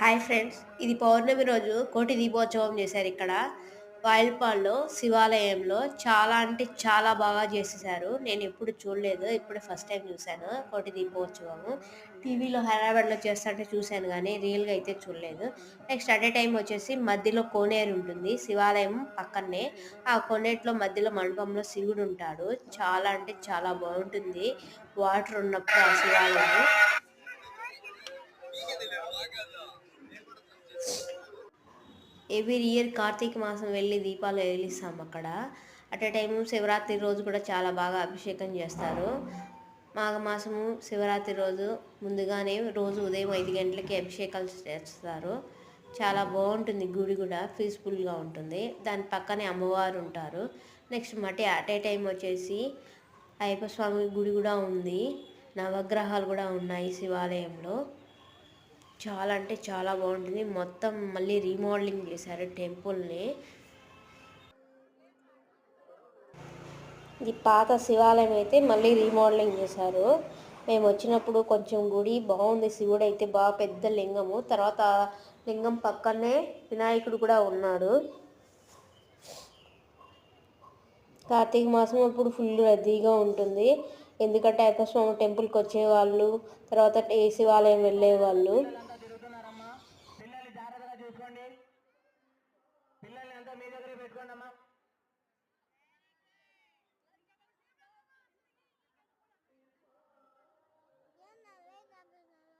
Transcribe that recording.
Hi friends, ఇది పౌర్ణమి రోజు కోటి దీపోత్సవం చేశారు ఇక్కడ వాయిల్పాల్లో శివాలయంలో. చాలా అంటే చాలా బాగా చేసేసారు. నేను ఎప్పుడు చూడలేదు, ఇప్పుడే ఫస్ట్ టైం చూశాను కోటి దీపోత్సవము. టీవీలో హైదరాబాద్లో చేస్తుంటే చూశాను కానీ రియల్గా అయితే చూడలేదు. నెక్స్ట్ అట్ ఏ టైం వచ్చేసి మధ్యలో కోనేరు ఉంటుంది శివాలయం పక్కనే. ఆ కోనేటిలో మధ్యలో మండపంలో శివుడు ఉంటాడు. చాలా అంటే చాలా బాగుంటుంది వాటర్ ఉన్నప్పుడు ఆ శివాలయం. ఎవ్రీ ఇయర్ కార్తీక మాసం వెళ్ళి దీపాలు వెలిగిస్తాం అక్కడ. అట్ ఏ టైము శివరాత్రి రోజు కూడా చాలా బాగా అభిషేకం చేస్తారు. మాఘమాసము శివరాత్రి రోజు ముందుగానే రోజు ఉదయం 5 గంటలకి అభిషేకాలు చేస్తారు. చాలా బాగుంటుంది, గుడి కూడా పీస్ఫుల్గా ఉంటుంది. దాని పక్కనే అమ్మవారు ఉంటారు. నెక్స్ట్ మట్టి అట్ ఏ టైం వచ్చేసి అయ్యప్ప స్వామి గుడి కూడా ఉంది. నవగ్రహాలు కూడా ఉన్నాయి శివాలయంలో. చాలా అంటే చాలా బాగుంటుంది. మొత్తం మళ్ళీ రీమోడలింగ్ చేశారు టెంపుల్ని. ఇది పాత శివాలయం అయితే మళ్ళీ రీమోడలింగ్ చేశారు. మేము వచ్చినప్పుడు కొంచెం గుడి బాగుంది. శివుడు అయితే బాగా పెద్ద లింగము, తర్వాత లింగం పక్కనే వినాయకుడు కూడా ఉన్నాడు. కార్తీక మాసం అప్పుడు ఫుల్ రద్దీగా ఉంటుంది, ఎందుకంటే అయ్యప్ప స్వామి టెంపుల్కి వచ్చేవాళ్ళు, తర్వాత ఏ శివాలయం వెళ్ళేవాళ్ళు. పిల్లల్ని జాగ్రత్తగా చూసుకోండి. పిల్లల్ని అంతా మీ దగ్గరే పెట్టుకోండి అమ్మా.